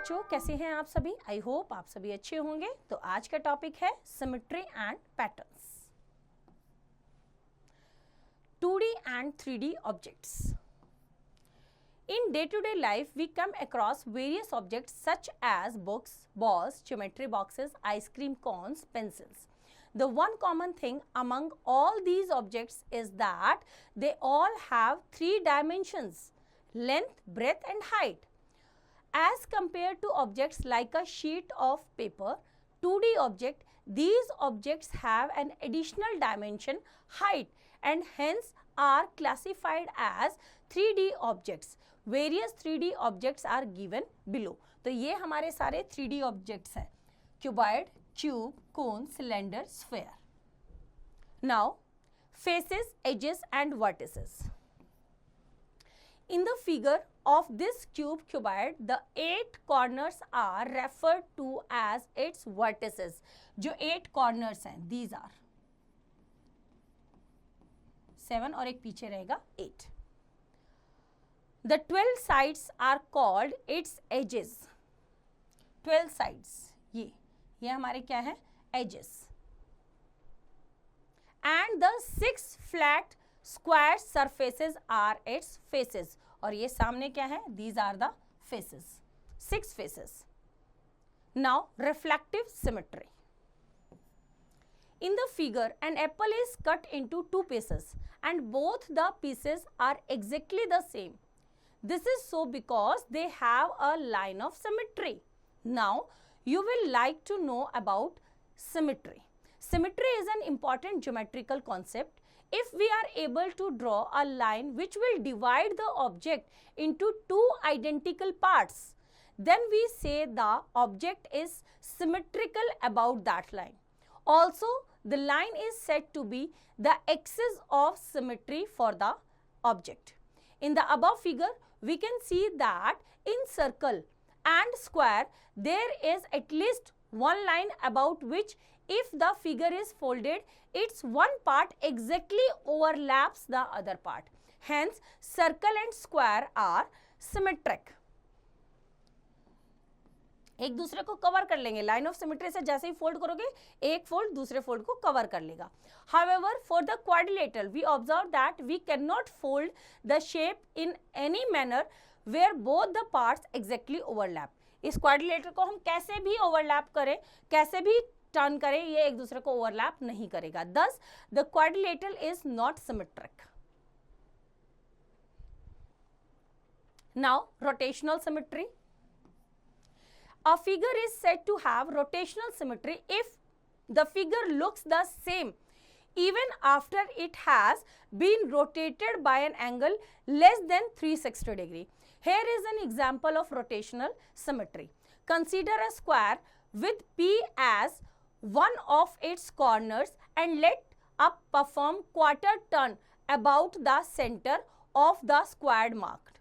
बच्चों, कैसे हैं आप सभी? आई होप आप सभी अच्छे होंगे। तो आज का टॉपिक है symmetry and patterns, 2D and 3D objects. In day-to-day life, we come across various objects such as books, balls, geometry boxes, ice cream cones, pencils. The one common thing among all these objects is that they all have 3 dimensions: length, breadth and height. As compared to objects like a sheet of paper, 2D object, these objects have an additional dimension, height, and hence are classified as 3D objects. Various 3D objects are given below. तो ये हमारे सारे 3D objects हैं: cuboid, tube, cone, cylinder, sphere. Now, faces, edges, and vertices. In the figure of this cuboid, the 8 corners are referred to as its vertices. जो 8 corners हैं, these are 7 और एक पीछे रहेगा 8. The 12 sides are called its edges. 12 sides, ये हमारे क्या है? Edges. And the 6 flat square surfaces are its faces. और ये सामने क्या है? These are the faces. 6 faces. Now, reflective symmetry. In the figure, an apple is cut into 2 pieces and both the pieces are exactly the same. This is so because they have a line of symmetry. Now, you will like to know about symmetry. Symmetry is an important geometrical concept. If we are able to draw a line which will divide the object into 2 identical parts, then we say the object is symmetrical about that line. Also, the line is said to be the axis of symmetry for the object. In the above figure, we can see that in circle and square, there is at least one line about which, if the figure is folded, its one part exactly overlaps the other part. Hence, circle and square are symmetric. एक दूसरे को cover कर लेंगे. Line of symmetry से जैसे ही fold करोगे, एक fold दूसरे फोल्ड को कवर कर लेगा. However, for the quadrilateral, we observe that we cannot fold the shape in any manner where both the parts exactly overlap. इस क्वाड्रिलेटरल को हम कैसे भी ओवरलैप करें, कैसे भी टर्न करें, ये एक दूसरे को ओवरलैप नहीं करेगा. Thus, the quadrilateral is not symmetric. Now, rotational symmetry. A figure is said to have rotational symmetry if the figure looks the same even after it has been rotated by an angle less than 360 degree. Here is an example of rotational symmetry. Consider a square with P as one of its corners and let up perform quarter turn about the center of the squared marked.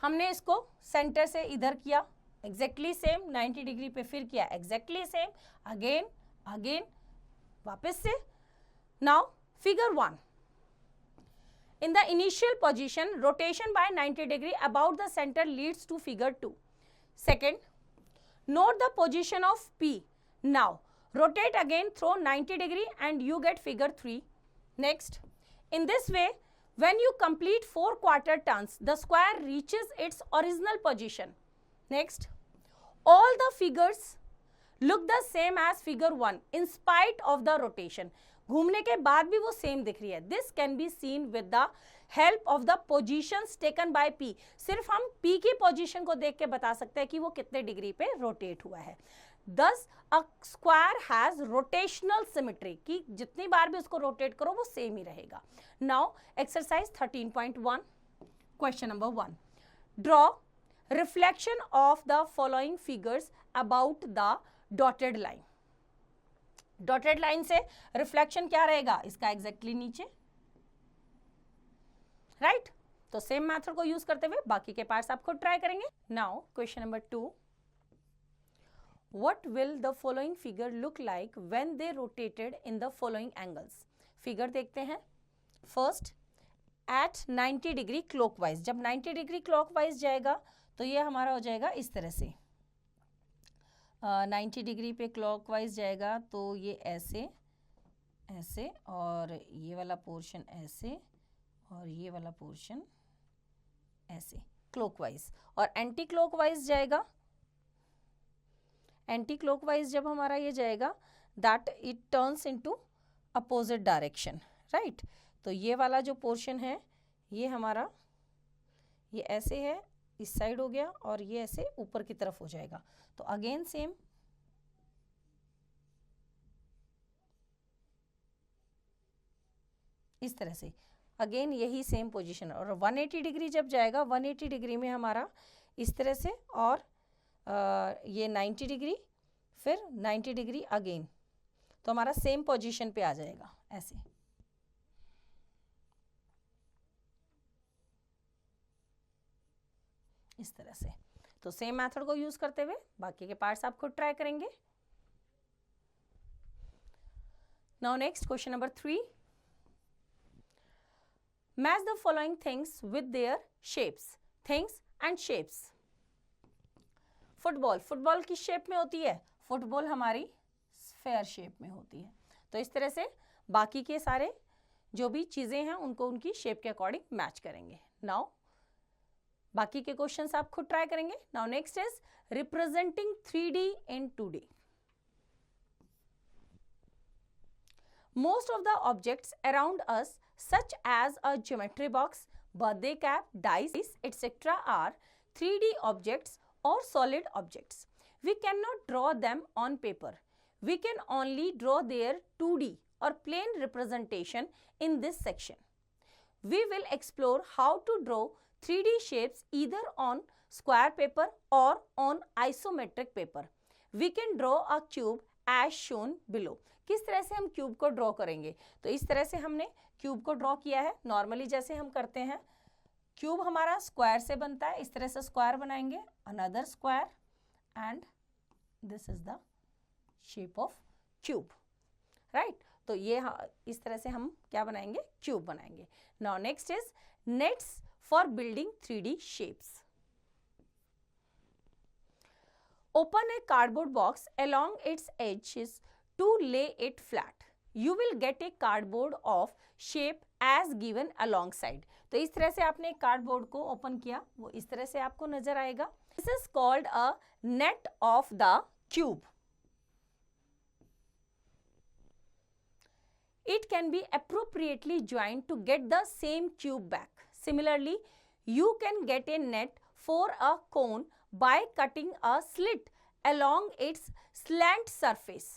हमने इसको centre से इधर किया, exactly same, 90 degree पे फिर किया, exactly same, again, वापस से. Now, figure 1. In the initial position, rotation by 90 degree about the center leads to figure 2. Second, note the position of P. Now, rotate again through 90 degree and you get figure 3. Next, in this way, when you complete 4 quarter turns, the square reaches its original position. Next, all the figures look the same as figure 1 in spite of the rotation. घूमने के बाद भी वो same दिख रही है. This can be seen with the help of the positions taken by P. सिर्फ हम P की पोजीशन को देख के बता सकते हैं कि वो कितने डिग्री पे रोटेट हुआ है. Thus, a square has rotational symmetry कि जितनी बार भी उसको रोटेट करो वो सेम ही रहेगा. Now, exercise 13.1, question number 1. Draw reflection of the following figures about the dotted line. Dotted line से रिफ्लेक्शन क्या रहेगा? इसका एग्जैक्टली नीचे, राइट? तो सेम मेथड को यूज करते हुए बाकी के पार्ट्स आप खुद ट्राई करेंगे. Now question number 2. What will the following figure look like when they rotated in the following angles? Figure देखते हैं. First, at 90 degree clockwise. जब 90 डिग्री क्लॉकवाइज जाएगा तो ये हमारा हो जाएगा इस तरह से. 90 डिग्री पे क्लॉकवाइज जाएगा तो ये ऐसे ऐसे, और ये वाला पोर्शन ऐसे, और ये वाला पोर्शन ऐसे क्लॉकवाइज। और एंटी क्लॉकवाइज जाएगा, एंटी क्लॉकवाइज जब हमारा ये जाएगा that it turns into opposite direction, right. तो ये वाला जो पोर्शन है ये हमारा ये ऐसे है, इस साइड हो गया, और ये ऐसे ऊपर की तरफ हो जाएगा। तो अगेन सेम इस तरह से, अगेन यही सेम पोजीशन। और 180 डिग्री जब जाएगा, 180 डिग्री में हमारा इस तरह से, और ये 90 डिग्री, फिर 90 डिग्री अगेन, तो हमारा सेम पोजीशन पे आ जाएगा ऐसे। इस तरह से। तो सेम मेथड को यूज करते हुए बाकी के पार्ट्स आप खुद ट्राई करेंगे। Now next question number 3, match the following things with their shapes, things and shapes. Football, football किस शेप में होती है? फुटबॉल हमारी स्फेयर शेप में होती है। तो इस तरह से बाकी के सारे जो भी चीजें हैं उनको उनकी शेप के अकॉर्डिंग मैच करेंगे। नाउ बाकी के क्वेश्चंस आप खुद ट्राई करेंगे। Now next is representing 3D in 2D। Most of the objects around us, such as a geometry box, birthday cap, dice, etc., are 3D objects or solid objects. We cannot draw them on paper. We can only draw their 2D or plane representation in this section. We will explore how to draw 3D shapes either on square paper or on isometric paper. We can draw a cube as shown below. किस तरह से हम cube को draw करेंगे? तो इस तरह से हमने क्यूब को ड्रॉ किया है नॉर्मली जैसे हम करते हैं। क्यूब हमारा स्क्वायर से बनता है, इस तरह से स्क्वायर बनाएंगे, another square, and this is the shape of cube, right. तो ये इस तरह से हम क्या बनाएंगे? क्यूब बनाएंगे। Now next is nets for building 3D shapes. Open a cardboard box along its edges to lay it flat. You will get a cardboard of shape as given alongside. तो इस तरह से आपने कार्डबोर्ड को open किया, वो इस तरह से आपको नजर आएगा। This is called a net of the cube. It can be appropriately joined to get the same cube back. Similarly, you can get a net for a cone by cutting a slit along its slant surface.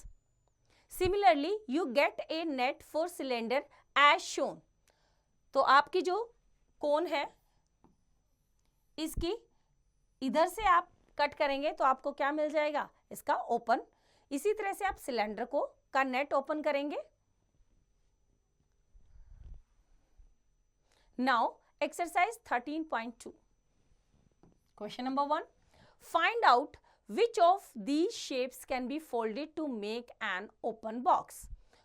Similarly, you get a net for cylinder as shown. तो आपकी जो कोन है इसकी इधर से आप cut करेंगे तो आपको क्या मिल जाएगा? इसका ओपन। इसी तरह से आप सिलेंडर को का नेट ओपन करेंगे। Now exercise 13.2. Question number 1. Find out which of these shapes can be folded to make an open box.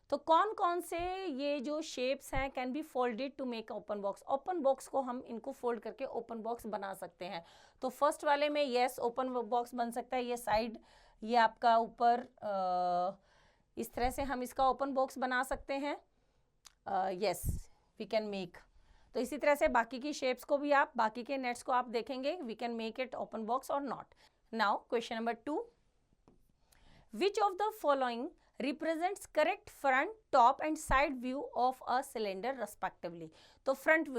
तो कौन कौन से ये जो शेप्स हैं can be folded to make open box. Open box को हम इनको फोल्ड करके ओपन बॉक्स बना सकते हैं। तो फर्स्ट वाले में यस ओपन बॉक्स बन सकता है। ये साइड, ये आपका ऊपर, इस तरह से हम इसका ओपन बॉक्स बना सकते हैं। Yes we can make. तो इसी तरह से बाकी की शेप्स को भी आप, बाकी के नेट्स को आप देखेंगे, we can make it open box or not. Now question number 2, which of the following represents correct front, top and side view of a cylinder respectively. तो फ्रंट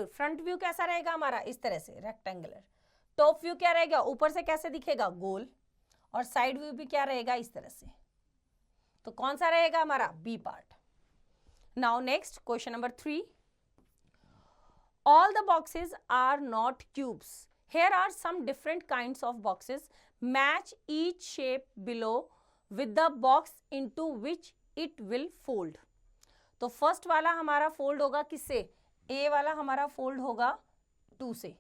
व्यू कैसा रहेगा हमारा? इस तरह से रेक्टेंगुलर। टॉप व्यू क्या रहेगा? ऊपर से कैसे दिखेगा? गोल। और साइड व्यू भी क्या रहेगा? इस तरह से। तो कौन सा रहेगा हमारा? B part. Now next question number 3, all the boxes are not cubes. Here are some different kinds of boxes. Match each shape below with the box into which it will fold. तो first वाला हमारा fold होगा किससे? ए वाला हमारा fold होगा 2 से,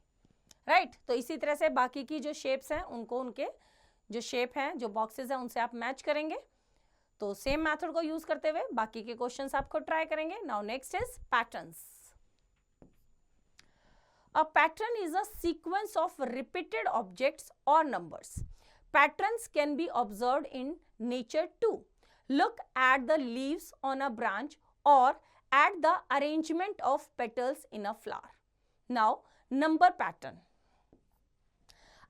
right. तो इसी तरह से बाकी की जो शेप्स हैं उनको उनके जो शेप हैं, जो बॉक्सेस हैं, उनसे आप मैच करेंगे। तो सेम मेथड को यूज करते हुए बाकी के क्वेश्चंस आपको ट्राई करेंगे। Now next is patterns. A pattern is a sequence of repeated objects or numbers. Patterns can be observed in nature too. Look at the leaves on a branch or at the arrangement of petals in a flower. Now, number pattern.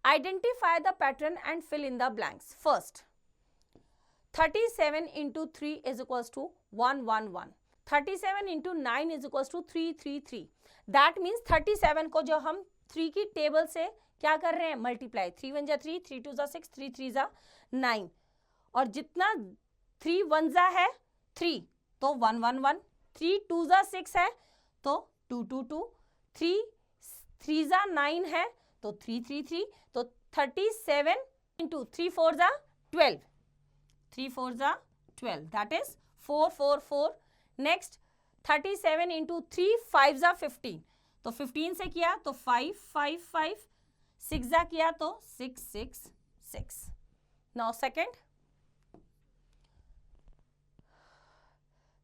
Identify the pattern and fill in the blanks. First, 37 into 3 is equals to 111. 37 into 9 is equals to 333. That means 37 को जो हम 3 की table से क्या कर रहे हैं, multiply. 3 1 जा 3, 3 2 जा 6, 3 3 जा 9. और जितना 3 1 जा है 3 तो 1 1 1, 3 2 जा 6 है तो 2 2 2, 3 3 जा 9 है तो 3 3 3. तो 37 into 3 4 जा 12. 3 4 जा 12. That is 4 4 4. Next 37 into 3 5 जा 15. तो 15 से किया तो 5 5 5. 6 जा किया तो 6 6 6. Now second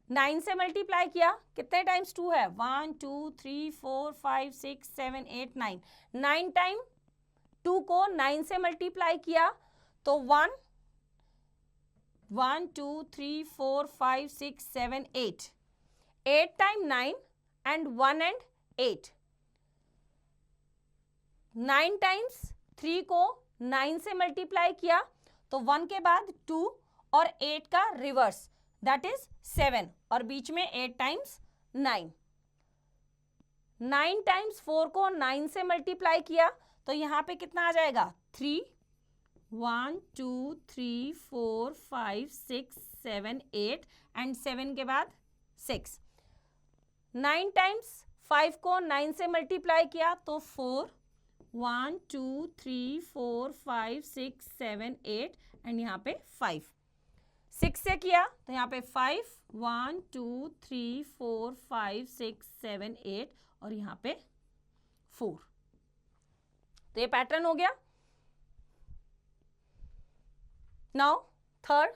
9 से मल्टीप्लाई किया, कितने टाइम्स 2 है, 1 2 3 4 5 6 7 8 9. 9 टाइम 2 को 9 से मल्टीप्लाई किया तो 1 1 2 3 4 5 6 7 8. 8 टाइम 9 and 1 and 8. 9 टाइम्स 3 को 9 से मल्टीप्लाई किया तो 1 के बाद 2 और 8 का रिवर्स, दैट इज 7 और बीच में 8 टाइम्स 9. 9 टाइम्स 4 को 9 से मल्टीप्लाई किया तो यहाँ पे कितना आ जाएगा, 3 1 2 3 4 5 6 7 8 एंड 7 के बाद 6. 9 टाइम्स 5 को 9 से मल्टीप्लाई किया तो 4 1 2 3 4 5 6 7 8 एंड यहाँ पे 5. 6 से किया तो यहाँ पे 5 1 2 3 4 5 6 7 8 और यहाँ पे 4. तो ये पैटर्न हो गया. Now third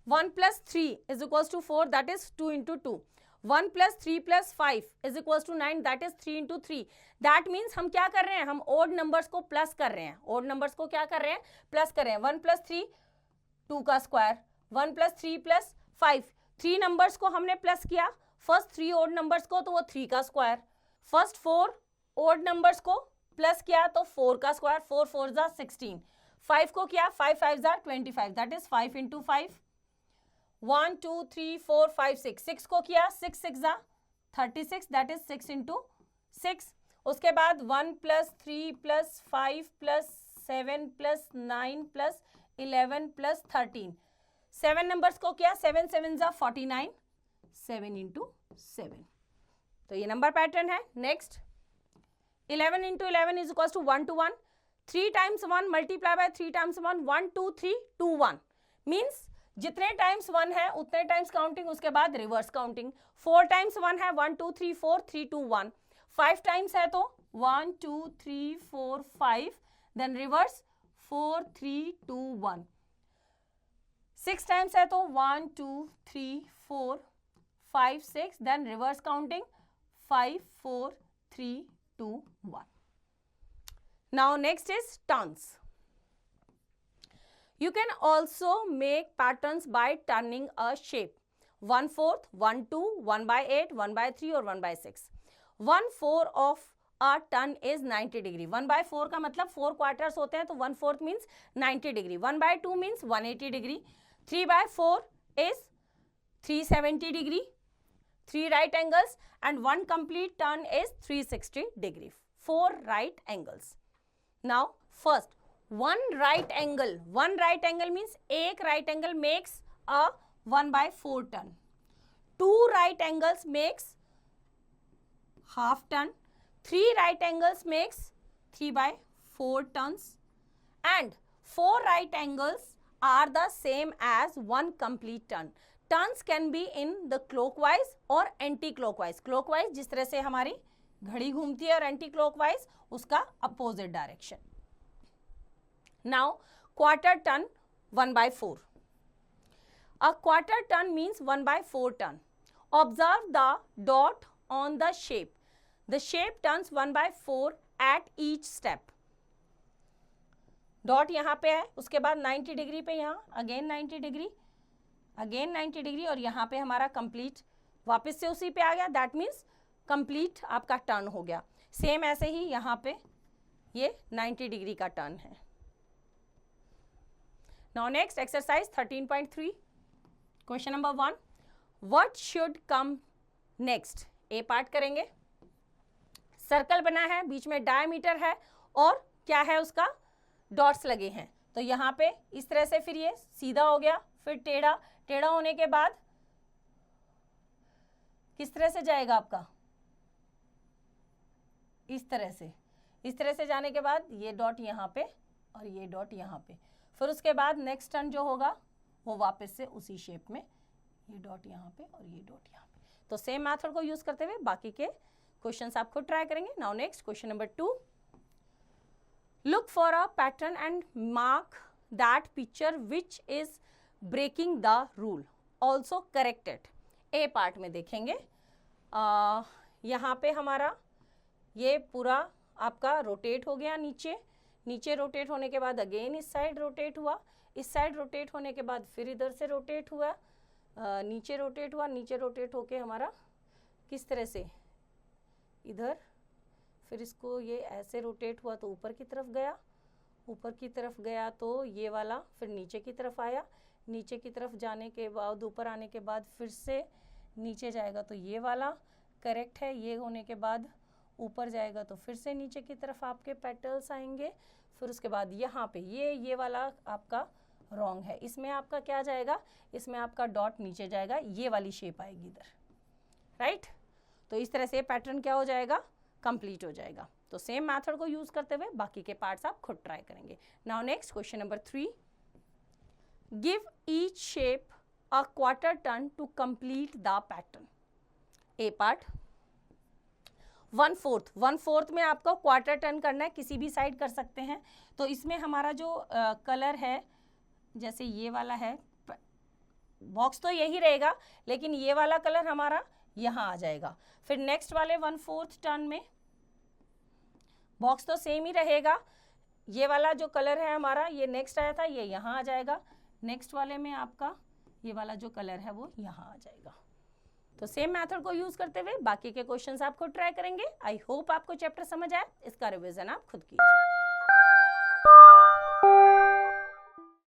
1 plus 3 is equals to 4, that is 2 into 2. 1 plus 3 plus 5 is equals to 9, that is 3 into 3. That means हम क्या कर रहे हैं, हम odd numbers को प्लस कर रहे हैं. odd numbers को क्या कर रहे हैं, प्लस कर रहे हैं. 1 plus 3 2 का स्क्वायर, 1 plus 3 plus 5. 3 नंबर्स को हमने प्लस किया, फर्स्ट 3 odd नंबर्स को तो वो 3 का स्क्वायर. फर्स्ट 4 odd नंबर्स को प्लस किया तो 4 का स्क्वायर, 4 4 जा 16. 5 को किया 5 5 जा 25, दैट इज 5 into 5. 1 2 3 4 5 6. 6 को किया 6 6 जा 36, दैट इज 6 into 6. उसके बाद 1 plus 3 plus 5 plus 7 plus 9 plus 11 plus 13. 7 numbers को किया 7 7 जा 49, 7 into 7. तो ये नंबर पैटर्न है. Next 11 into 11 is equals to 1 to 1. 3 times 1 multiply by 3 times 1, 1 2 3 2 1. Means जितने टाइम्स 1 है उतने टाइम्स काउंटिंग, उसके बाद रिवर्स काउंटिंग. 4 टाइम्स 1 है 1 2 3 4 3 2 1. 5 टाइम्स है तो 1 2 3 4 5, देन रिवर्स 4 3 2 1. 6 टाइम्स है तो 1 2 3 4 5 6, then reverse counting 5 4 3 2 1. Now next is turns. You can also make patterns by turning a shape. 1/4, 1 2, 1/8, 1/3 और 1/6. 1/4 of a turn is 90 degree. 1/4 का मतलब 4 क्वार्टर्स होते हैं तो 1/4 means 90 degree. 1/2 means 180 degree. 3/4 is 370 degree. 3 right angles and 1 complete turn is 360 degree. 4 right angles. Now first one right angle means एक right angle makes a 1/4 turn. 2 right angles makes half turn. 3 right angles makes 3/4 turns, and 4 right angles are the same as 1 complete turn. Turns can be in the clockwise or anti-clockwise. Clockwise जिस तरह से हमारी घड़ी घूमती है और anti-clockwise उसका opposite direction. Now quarter turn 1/4. A quarter turn means 1/4 turn. Observe the dot on the shape. The shape turns 1/4 at each step. Dot यहाँ पे है, उसके बाद 90 डिग्री पे यहाँ अगेन 90 डिग्री, अगेन 90 डिग्री, और यहाँ पे हमारा कंप्लीट वापस से उसी पे आ गया, दैट मीन्स कंप्लीट आपका टर्न हो गया। सेम ऐसे ही यहाँ पे ये 90 डिग्री का टर्न है। Now next exercise 13.3 question number 1, what should come next. A part करेंगे। सर्कल बना है, बीच में डायमीटर है और क्या है उसका डॉट्स लगे हैं। तो यहाँ पे इस तरह से फिर ये सीधा हो गया, फिर टेढ़ा, टेढ़ा होने के बाद किस तरह से जाएगा आपका, इस तरह से, इस तरह से जाने के बाद ये डॉट यहाँ पे और ये डॉट यहाँ पे, फिर उसके बाद नेक्स्ट टर्न जो होगा वो वापस से उसी शेप में, ये डॉट यहाँ पे और ये डॉट यहाँ पे। तो सेम मेथड को यूज करते हुए बाकी के क्वेश्चंस आप खुद ट्राई करेंगे। Now next question number 2, look for a pattern and mark that picture which is breaking the rule, also corrected. A part में देखेंगे, यहाँ पे हमारा ये पूरा आपका रोटेट हो गया नीचे, नीचे रोटेट होने के बाद अगेन इस साइड रोटेट हुआ, इस साइड रोटेट होने के बाद फिर इधर से रोटेट हुआ, नीचे रोटेट हुआ, नीचे रोटेट होके हमारा किस तरह से इधर, फिर इसको ये ऐसे रोटेट हुआ तो ऊपर की तरफ गया, ऊपर की तरफ गया तो ये वाला फिर नीचे की तरफ आया, नीचे की तरफ जाने के बाद ऊपर आने के बाद फिर से नीचे जाएगा तो ये वाला करेक्ट है, ये होने के बाद ऊपर जाएगा तो फिर से नीचे की तरफ आपके पेटल्स आएंगे, फिर उसके बाद यहाँ पे ये वाला आपका रॉन्ग है, इसमें आपका क्या जाएगा, इसमें आपका डॉट नीचे जाएगा, ये वाली शेप आएगी इधर, राइट। तो इस तरह से पैटर्न क्या हो जाएगा, कंप्लीट हो जाएगा। तो सेम मेथड को यूज करते हुए बाकी के पार्ट्स आप खुद ट्राई करेंगे। Now next question number 3, give each shape a quarter turn to complete the pattern. A part 1/4 में आपको क्वार्टर टर्न करना है, किसी भी साइड कर सकते हैं। तो इसमें हमारा जो कलर है, जैसे ये वाला है, बॉक्स तो यही रहेगा लेकिन ये वाला कलर हमारा यहाँ आ जाएगा। फिर नेक्स्ट वाले 1/4 टर्न में बॉक्स तो सेम ही रहेगा, ये वाला जो कलर है हमारा, ये नेक्स्ट आया था, ये यहाँ आ जाएगा। नेक्स्ट वाले में आपका ये वाला जो कलर है वो यहाँ आ जाएगा। तो सेम मेथड को यूज करते हुए बाकी के क्वेश्चंस आप खुद ट्राई करेंगे। आई होप आपको चैप्टर समझ आया, इसका रिवीजन आप खुद कीजिए।